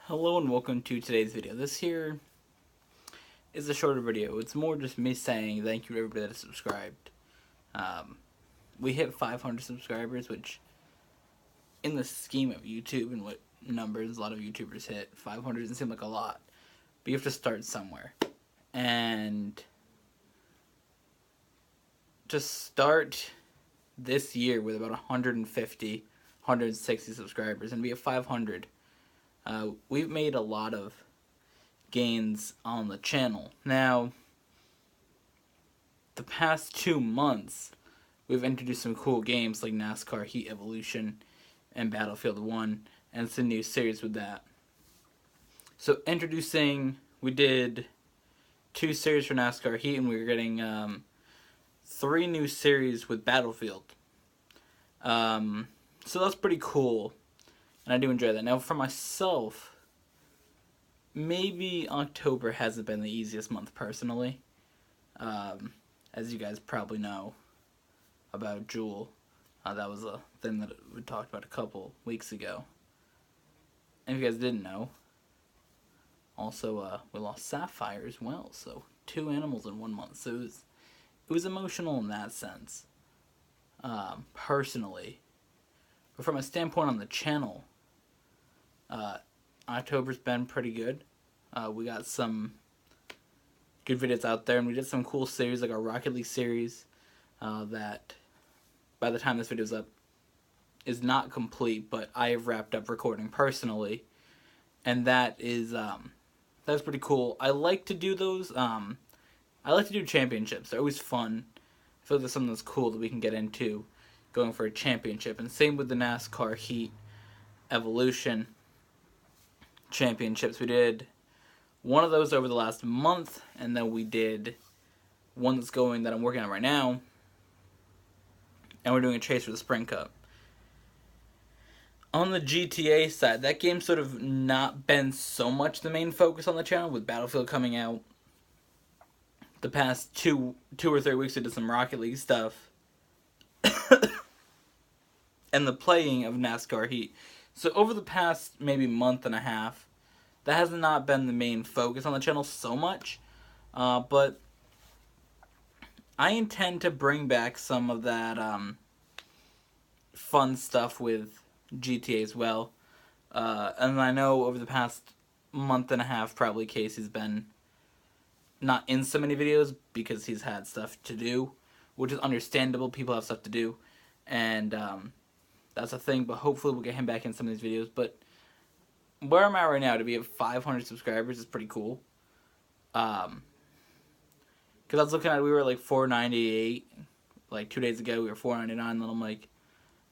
Hello and welcome to today's video. This here is a shorter video. It's more just me saying thank you to everybody that has subscribed. We hit 500 subscribers, which in the scheme of YouTube and what numbers a lot of YouTubers hit, 500 doesn't seem like a lot. But you have to start somewhere. And to start this year with about 150, 160 subscribers and be at 500, we've made a lot of gains on the channel. Now, the past 2 months, we've introduced some cool games like NASCAR Heat Evolution and Battlefield 1, and it's a new series with that. So we did 2 series for NASCAR Heat, and we were getting 3 new series with Battlefield. So that's pretty cool, and I do enjoy that. Now, for myself, maybe October hasn't been the easiest month personally. As you guys probably know about Jewel. That was a thing that we talked about a couple weeks ago. And if you guys didn't know, also we lost Sapphire as well. So 2 animals in 1 month. So it was emotional in that sense, personally. But from a standpoint on the channel, October's been pretty good. We got some good videos out there, and we did some cool series like our Rocket League series that by the time this video's up is not complete, but I have wrapped up recording personally, and that's pretty cool. I like to do those. I like to do championships. They're always fun. I feel like there's something that's cool that we can get into going for a championship, and same with the NASCAR Heat Evolution championships. We did one of those over the last month, and then we did one that I'm working on right now, and we're doing a chase for the Spring Cup. On the GTA side, that game's sort of not been so much the main focus on the channel, with Battlefield coming out. The past two or 3 weeks we did some Rocket League stuff, and the playing of NASCAR Heat. So over the past maybe month and a half, that has not been the main focus on the channel so much, but I intend to bring back some of that fun stuff with GTA as well. And I know over the past month and a half, probably Casey's been not in so many videos because he's had stuff to do, which is understandable. People have stuff to do, and that's a thing, but hopefully we'll get him back in some of these videos. But where I'm at right now, to be at 500 subscribers is pretty cool. Because I was looking at it, we were like 498 like 2 days ago. We were 499, and then I'm like,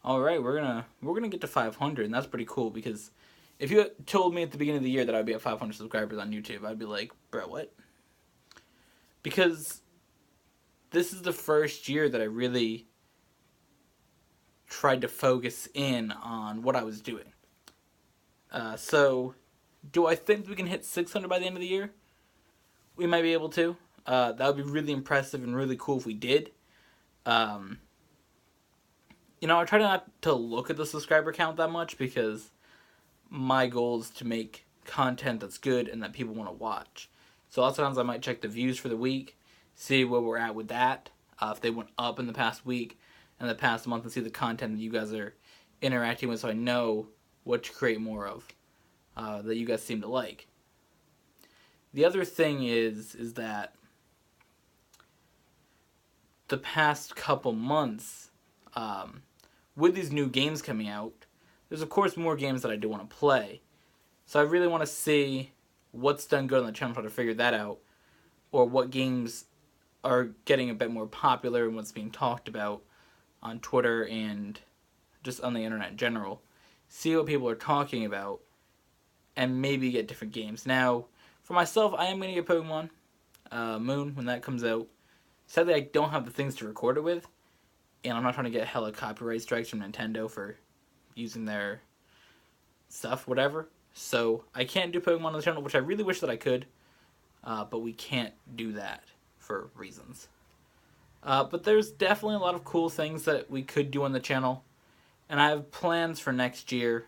all right, we're gonna get to 500, and that's pretty cool. Because if you had told me at the beginning of the year that I'd be at 500 subscribers on YouTube, I'd be like, bro, what? Because this is the first year that I really tried to focus in on what I was doing. So, do I think we can hit 600 by the end of the year? We might be able to. That would be really impressive and really cool if we did. I try not to look at the subscriber count that much because my goal is to make content that's good and that people want to watch. So lots of times I might check the views for the week, see where we're at with that, if they went up in the past week and the past month, and see the content that you guys are interacting with, so I know what to create more of that you guys seem to like. The other thing is that the past couple months, with these new games coming out, there's of course more games that I do want to play. So I really want to see what's done good on the channel, try to figure that out, or what games are getting a bit more popular and what's being talked about on Twitter and just on the internet in general. See what people are talking about, and maybe get different games. Now, for myself, I am going to get Pokemon Moon when that comes out. Sadly, I don't have the things to record it with, and I'm not trying to get hella copyright strikes from Nintendo for using their stuff, whatever. So, I can't do Pokemon on the channel, which I really wish that I could, but we can't do that for reasons. But there's definitely a lot of cool things that we could do on the channel, and I have plans for next year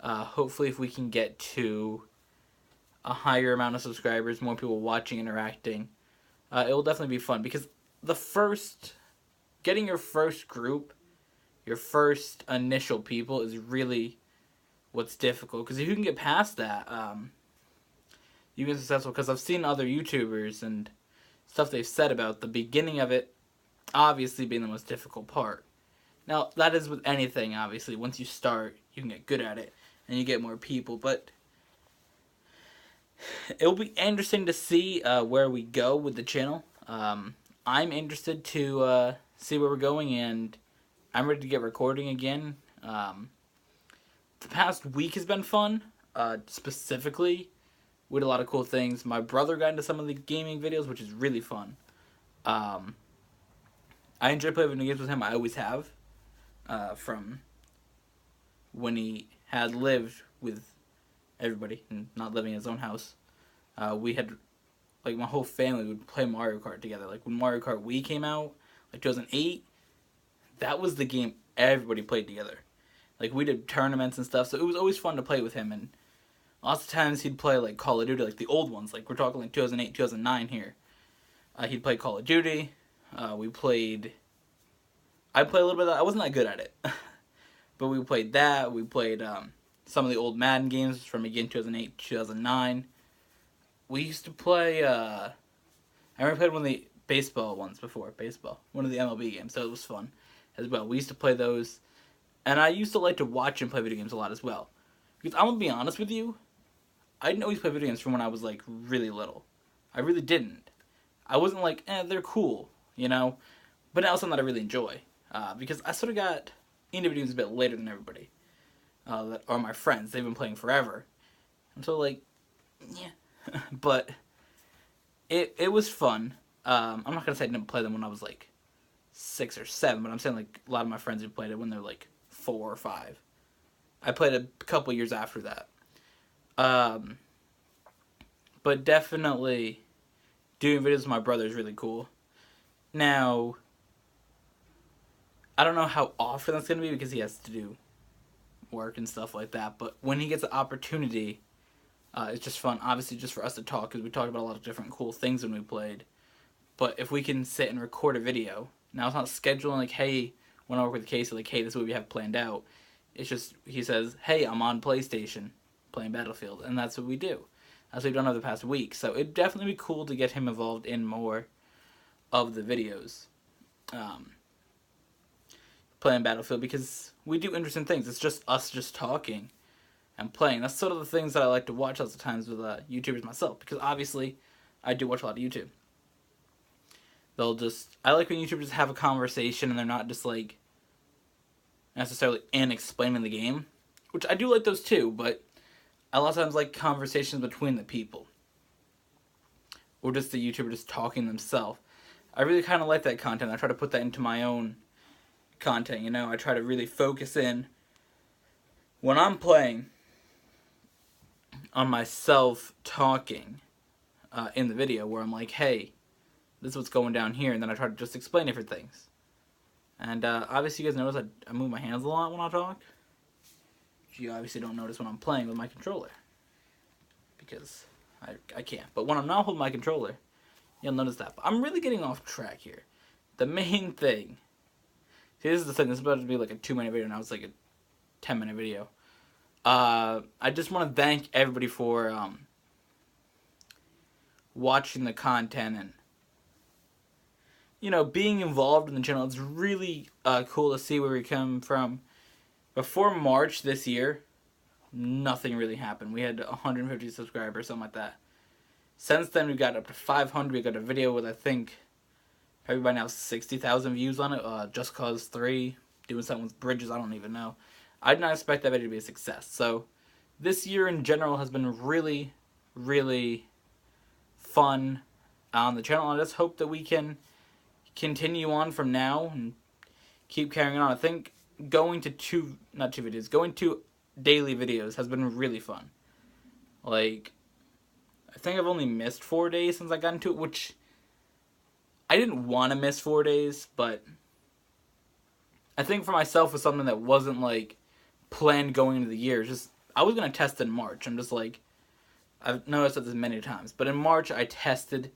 Hopefully, if we can get to a higher amount of subscribers, more people watching, interacting, it will definitely be fun. Because getting your first group, your first initial people is really what's difficult. Because if you can get past that, you can be successful. Because I've seen other YouTubers and stuff they've said about the beginning of it obviously being the most difficult part. Now, that is with anything, obviously. Once you start, you can get good at it, and you get more people. But it'll be interesting to see where we go with the channel. I'm interested to see where we're going, and I'm ready to get recording again. The past week has been fun. Specifically, we did a lot of cool things. My brother got into some of the gaming videos, which is really fun. I enjoy playing video games with him. I always have. From when he had lived with everybody and not living in his own house. We had, like, my whole family would play Mario Kart together. Like, when Mario Kart Wii came out, like 2008, that was the game everybody played together. Like, we did tournaments and stuff, so it was always fun to play with him. And lots of times he'd play, like, Call of Duty, like the old ones. Like, we're talking like 2008, 2009 here. He'd play Call of Duty. I played a little bit of that. I wasn't that good at it. But we played that. We played some of the old Madden games from, again, 2008, 2009. We used to play, I remember played one of the baseball ones before. One of the MLB games, so it was fun as well. We used to play those. And I used to like to watch and play video games a lot as well. Because I'm going to be honest with you, I didn't always play video games from when I was, like, really little. I really didn't. I wasn't like, they're cool, you know? But now it's something that I really enjoy. Because I sort of got into video games a bit later than everybody. That are my friends. They've been playing forever. I'm so like, yeah. But it was fun. I'm not going to say I didn't play them when I was like 6 or 7, but I'm saying like a lot of my friends who played it when they're like 4 or 5. I played it a couple years after that. But definitely doing videos with my brother is really cool. Now, I don't know how often that's going to be because he has to do work and stuff like that. But when he gets the opportunity, it's just fun. Obviously, just for us to talk, because we talked about a lot of different cool things when we played. But if we can sit and record a video, now it's not scheduling like, hey, when I work with Casey, like, hey, this is what we have planned out. It's just, he says, hey, I'm on PlayStation playing Battlefield. And that's what we do. That's what we've done over the past week. So it'd definitely be cool to get him involved in more of the videos. Playing Battlefield, because we do interesting things. It's just us just talking and playing. That's sort of the things that I like to watch lots of times with YouTubers myself, because obviously I do watch a lot of YouTube. I like when YouTubers have a conversation and they're not just like necessarily explaining the game, which I do like those too, but I a lot of times like conversations between the people, or just the YouTuber just talking themselves. I really kind of like that content. I try to put that into my own content, you know. I try to really focus in when I'm playing on myself talking in the video, where I'm like, hey, this is what's going down here, and then I try to just explain different things. And obviously you guys notice I move my hands a lot when I talk. You obviously don't notice when I'm playing with my controller, because I can't. But when I'm not holding my controller, you'll notice that. But I'm really getting off track here. The main thing, see, this is the thing, this is about to be like a 2-minute video, now it's like a 10-minute video. I just want to thank everybody for watching the content and, you know, being involved in the channel. It's really cool to see where we come from. Before March this year, nothing really happened. We had 150 subscribers, something like that. Since then, we've got up to 500. We got a video with, I think, probably by now 60,000 views on it. Just Cause 3, doing something with bridges, I don't even know. I did not expect that video to be a success. So, this year in general has been really, really fun on the channel. I just hope that we can continue on from now and keep carrying on. I think going to going to daily videos has been really fun. Like, I think I've only missed 4 days since I got into it, which I didn't want to miss 4 days, but I think for myself was something that wasn't like planned going into the year. It's just I was going to test in March. I'm just like, I've noticed this many times. But in March, I tested,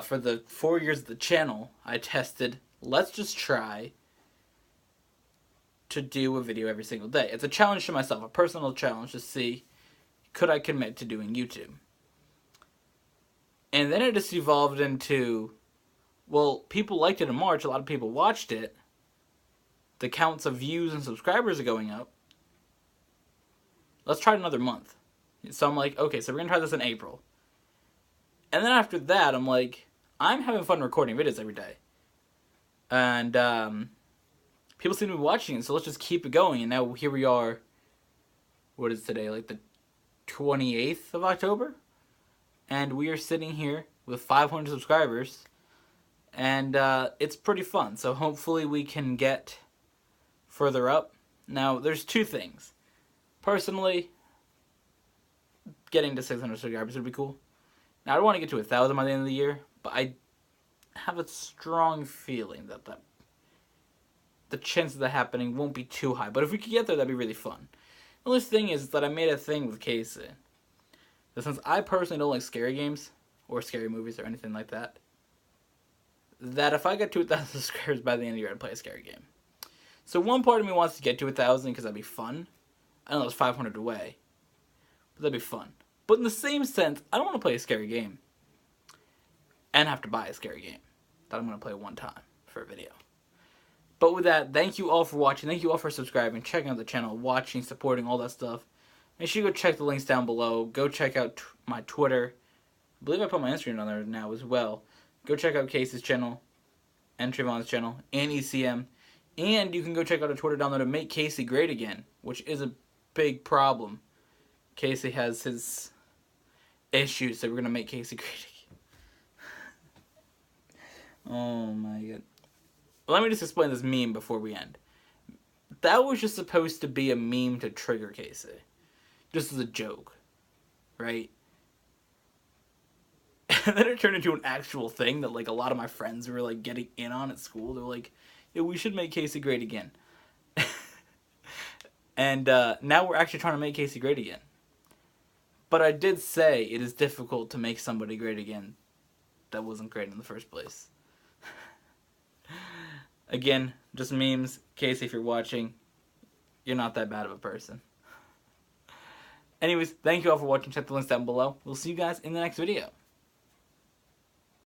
for the 4 years of the channel, I tested, let's just try to do a video every single day. It's a challenge to myself, a personal challenge to see, could I commit to doing YouTube? And then it just evolved into, well, people liked it in March, a lot of people watched it, the counts of views and subscribers are going up. Let's try it another month. So I'm like, okay, so we're going to try this in April. And then after that, I'm like, I'm having fun recording videos every day. And people seem to be watching it, so let's just keep it going. And now here we are, what is today, like the 28th of October? And we are sitting here with 500 subscribers. And it's pretty fun. So hopefully we can get further up. Now, there's two things. Personally, getting to 600 subscribers would be cool. Now, I don't want to get to 1,000 by the end of the year, but I have a strong feeling that the chances of that happening won't be too high. But if we could get there, that'd be really fun. The only thing is that I made a thing with Casey. That since I personally don't like scary games, or scary movies, or anything like that, that if I get to 1,000 subscribers by the end of the year, I'd play a scary game. So one part of me wants to get to 1,000 because that'd be fun. I know it's 500 away, but that'd be fun. But in the same sense, I don't want to play a scary game and have to buy a scary game that I'm going to play one time for a video. But with that, thank you all for watching. Thank you all for subscribing, checking out the channel, watching, supporting, all that stuff. Make sure you go check the links down below. Go check out my Twitter. I believe I put my Instagram on there now as well. Go check out Casey's channel and Trevon's channel and ECM. And you can go check out a Twitter down there to make Casey great again, which is a big problem. Casey has his issues, so we're going to make Casey great again. Oh my god. Let me just explain this meme before we end. That was just supposed to be a meme to trigger Casey. Just as a joke. Right? And then it turned into an actual thing that like a lot of my friends were like getting in on at school. They were like, yeah, we should make Casey great again. And now we're actually trying to make Casey great again. But I did say it is difficult to make somebody great again that wasn't great in the first place. Again, just memes. Casey, if you're watching, you're not that bad of a person. Anyways, thank you all for watching. Check the links down below. We'll see you guys in the next video.